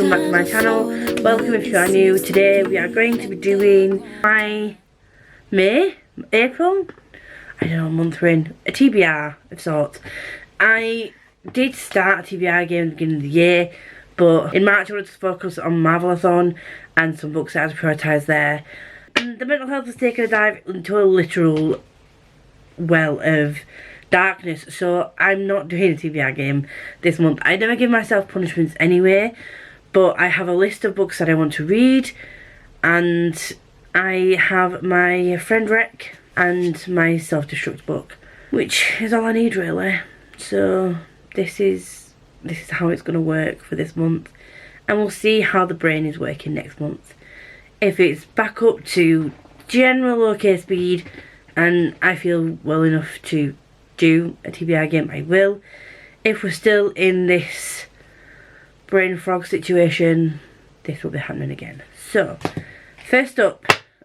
welcome back to my channel. Welcome if you are new. Today we are going to be doing my April, I don't know, month we're in, a TBR of sorts. I did start a TBR game at the beginning of the year, but in March I wanted to focus on Marvelathon and some books that I had to prioritise there. And the mental health has taken a dive into a literal well of darkness, so I'm not doing a TBR game this month. I never give myself punishments anyway, but I have a list of books that I want to read, and I have my friend rec and my self-destruct book, which is all I need really. So this is how it's going to work for this month, and we'll see how the brain is working next month. If it's back up to general okay speed and I feel well enough to do a TBR game, I will. If we're still in this brain frog situation, this will be happening again. So first up,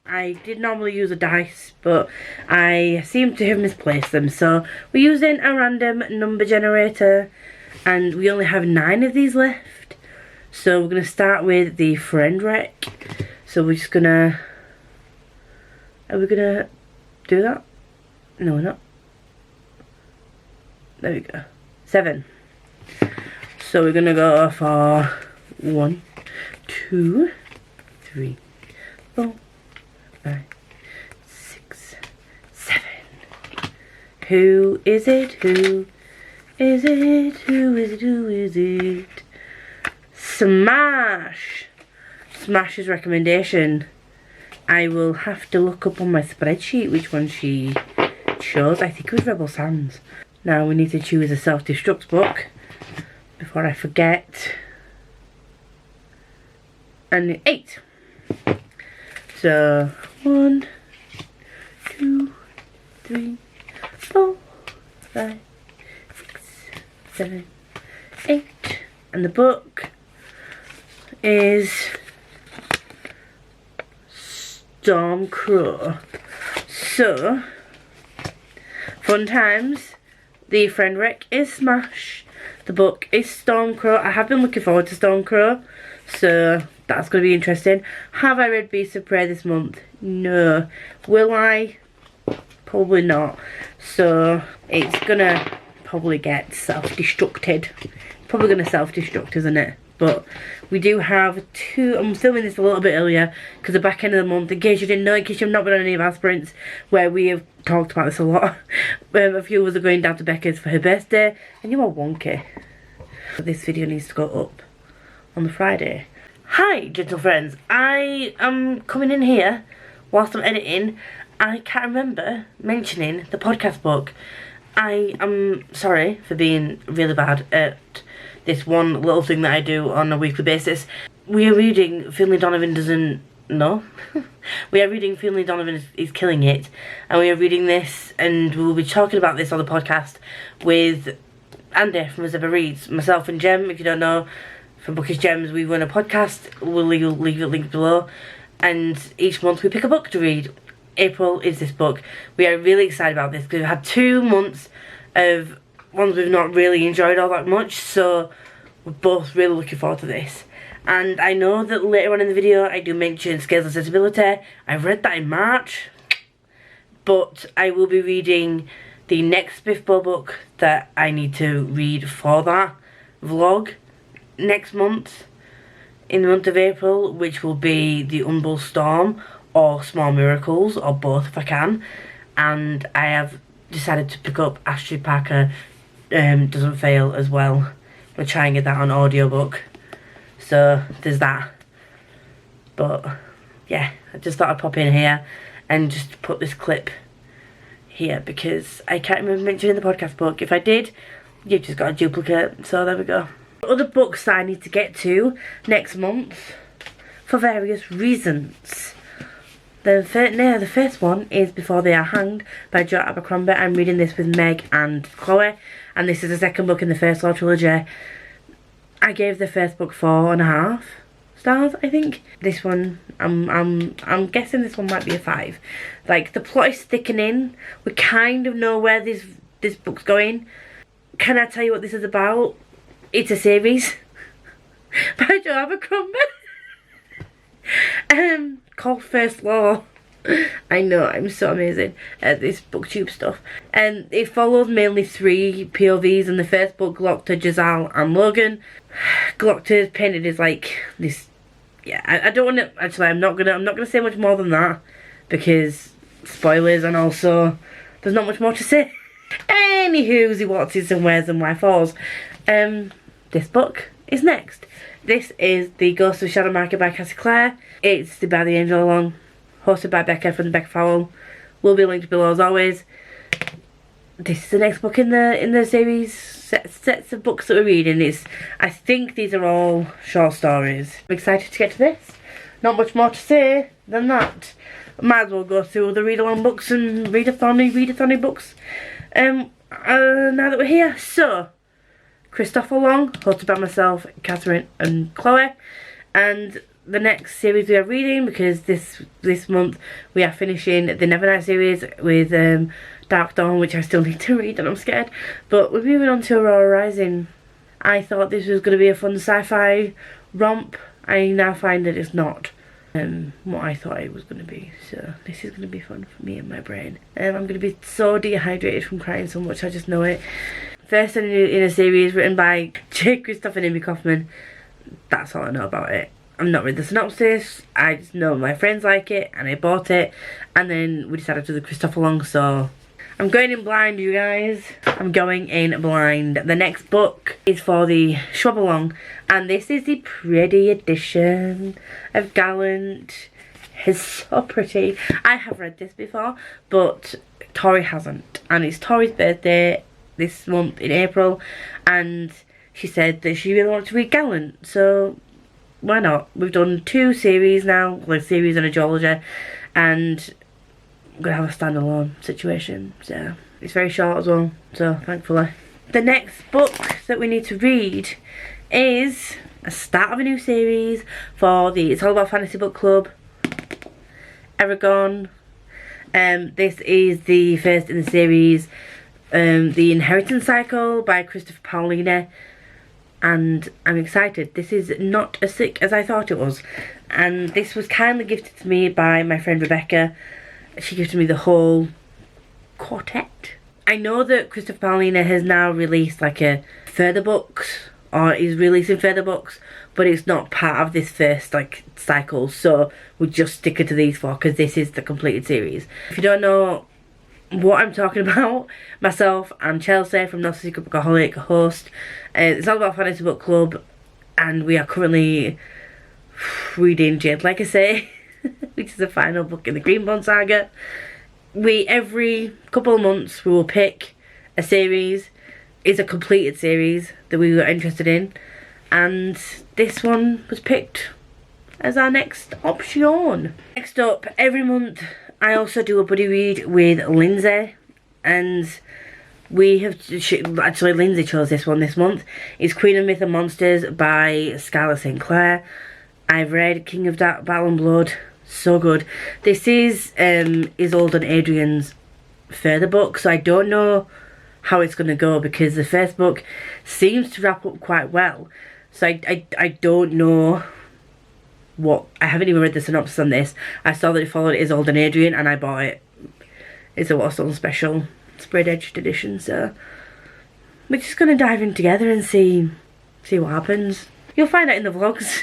I did normally use a dice, but I seem to have misplaced them, so we're using a random number generator, and we only have 9 of these left. So we're going to start with the friend rec. So we're just gonna, are we gonna do that? No, we're not. There we go. 7. So we're gonna go for 1, 2, 3, 4, 5, 6, 7. Who is it? Who is it? Who is it? Who is it? Smash! Smash's recommendation. I will have to look up on my spreadsheet which one she chose. I think it was Rebel Sands. Now we need to choose a self-destruct book before I forget. And 8. So 1, 2, 3, 4, 5, 6, 7, 8. And the book is Stormcrow. So fun times. The friend rec is Smash. The book is Stormcrow. I have been looking forward to Stormcrow, so that's going to be interesting. Have I read Beasts of Prey this month? No. Will I? Probably not. So it's gonna probably get self-destructed. Probably gonna self-destruct, isn't it? But we do have 2. I'm filming this a little bit earlier because the back end of the month, in case you didn't know, in case you've not been on any of our sprints where we have talked about this a lot. A few of us are going down to Becca's for her birthday, and you are wonky. So this video needs to go up on the Friday. Hi gentle friends, I am coming in here whilst I'm editing. I can't remember mentioning the podcast book. I am sorry for being really bad at this one little thing that I do on a weekly basis. We are reading Finlay Donovan Doesn't Know. We are reading Finlay Donovan is Killing It, and we are reading this, and we will be talking about this on the podcast with Andy from As Ever Reads. Myself and Jem, if you don't know, from Bookish Gems, we run a podcast. We'll leave a link below, and each month we pick a book to read. April is this book. We are really excited about this because we've had 2 months of ones we've not really enjoyed all that much, so we're both really looking forward to this. And I know that later on in the video I do mention Scales of Sensibility. I've read that in March, but I will be reading the next Biffbo book that I need to read for that vlog next month, in the month of April, which will be The Humble Storm or Small Miracles, or both if I can. And I have decided to pick up Astrid Parker Doesn't Fail as well. We'll try and get that on audiobook. So there's that. But yeah, I just thought I'd pop in here and just put this clip here because I can't remember mentioning the podcast book. If I did, you've just got a duplicate. So there we go. Other books that I need to get to next month for various reasons. The first one is Before They Are Hanged by Jo Abercrombie. I'm reading this with Meg and Chloe, and this is the second book in the First Law trilogy. I gave the first book 4.5 stars, I think. This one, I'm guessing this one might be a 5. Like, the plot is thickening. We kind of know where this book's going. Can I tell you what this is about? It's a series. by Joe Abercrombie. Called First Law. I know, I'm so amazing at this Booktube stuff. And it follows mainly 3 POVs. In the first book, Glockter, Giselle and Logan. Glockter's painted as like this, yeah, I don't want to, actually I'm not gonna say much more than that because spoilers, and also there's not much more to say. Anywho, he what's and where's and why falls. This book is next. This is The Ghost of Shadow Market by Cassie Clare. It's the By the Angel Along, hosted by Becca from the Becca Fowle. Will be linked below as always. This is the next book in the series sets of books that we're reading. I think these are all short stories. I'm excited to get to this. Not much more to say than that. Might as well go through the read-along books and readathon books. Now that we're here, so Christopher Long, hosted by myself, Catherine and Chloe, and the next series we are reading, because this month we are finishing the Nevernight series with Dark Dawn, which I still need to read and I'm scared, but we're moving on to Aurora Rising. I thought this was going to be a fun sci-fi romp. I now find that it's not what I thought it was going to be, so this is going to be fun for me and my brain. I'm going to be so dehydrated from crying so much, I just know it. First in a series written by J. Christopher and Amy Kaufman. That's all I know about it. I've not read the synopsis, I just know my friends like it and I bought it, and then we decided to do the Christopher Long, so I'm going in blind, you guys. I'm going in blind. The next book is for the Schwab-along, and this is the pretty edition of Gallant. It's so pretty. I have read this before, but Tori hasn't, and it's Tori's birthday this month in April, and she said that she really wanted to read Gallant, so why not? We've done 2 series now, like a series and a duology, and I'm gonna have a standalone situation, so it's very short as well, so thankfully. The next book that we need to read is a start of a new series for the It's All About Fantasy Book Club, Eragon. This is the first in the series, The Inheritance Cycle by Christopher Paolini, and I'm excited. This is not as sick as I thought it was, and this was kindly gifted to me by my friend Rebecca. She gifted me the whole quartet. I know that Christopher Paolini has now released like a further books, or is releasing further books, but it's not part of this first like cycle, so we'll just stick it to these 4 because this is the completed series. If you don't know what I'm talking about, myself and Chelsea from Not So Secret Bookaholic host It's All About Fantasy Book Club, and we are currently reading Jade Legacy, which is the final book in the Greenbaum saga. Every couple of months we will pick a series. It's a completed series that we were interested in, and this one was picked as our next option. Next up, every month I also do a buddy read with Lindsay, and we have actually Lindsay chose this one this month. It's Queen of Myth and Monsters by Scarlett St. Clair. I've read King of Battle and Blood, so good. This is Isolde and Adrian's further book, so I don't know how it's going to go because the first book seems to wrap up quite well, so I don't know what. I haven't even read the synopsis on this. I saw that it followed Isolde and Adrian and I bought it. It's a Waterstone special spread edged edition, so we're just going to dive in together and see what happens. You'll find out in the vlogs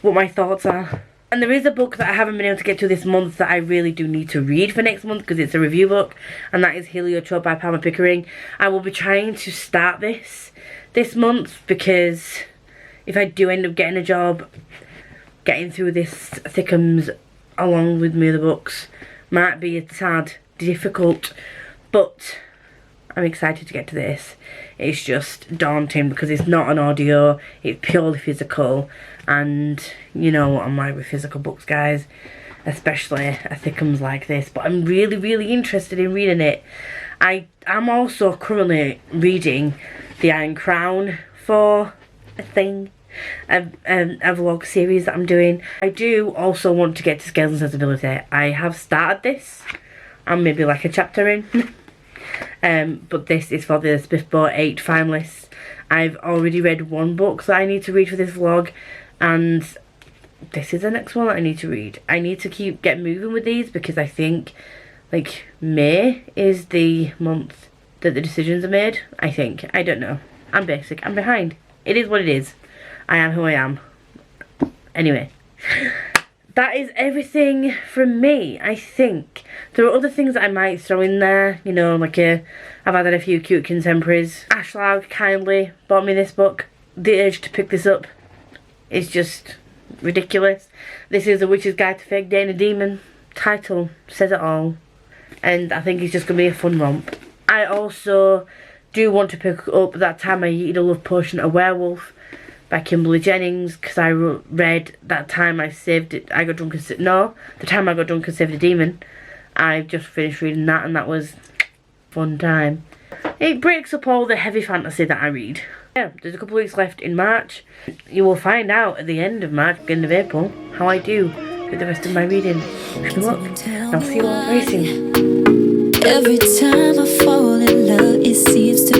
what my thoughts are. And there is a book that I haven't been able to get to this month that I really do need to read for next month because it's a review book, and that is Heliotrope by Palmer Pickering. I will be trying to start this month because if I do end up getting a job, getting through this thickums along with my other books might be a tad difficult, but I'm excited to get to this. It's just daunting because it's not an audio, it's purely physical, and you know what I'm like with physical books, guys, especially a thickums like this. But I'm really interested in reading it. I'm also currently reading The Iron Crown for a vlog series that I'm doing. I do also want to get to Scales and Sensibility. I have started this, I'm maybe like a chapter in. But this is for the Smithbore 8 finalists, I've already read one book that I need to read for this vlog, and this is the next one that I need to read. I need to get moving with these because I think like May is the month that the decisions are made. I think. I don't know. I'm basic. I'm behind. It is what it is. I am who I am. Anyway. That is everything from me, I think. There are other things that I might throw in there, you know, like I've added a few cute contemporaries. Ashlag kindly bought me this book. The urge to pick this up is just ridiculous. This is The Witch's Guide to Fake Dating a Demon. Title says it all. And I think it's just going to be a fun romp. I also do want to pick up That Time I Eated a Love Potion, A Werewolf by Kimberly Jennings, because I read That Time I Saved It. I got drunk and The Time I Got Drunk and Saved a Demon. I've just finished reading that, and that was fun time. It breaks up all the heavy fantasy that I read. Yeah, there's a couple of weeks left in March. You will find out at the end of March, beginning of April, how I do with the rest of my reading. Wish me luck, and I'll see you all very soon. Every time I fall in love, it seems to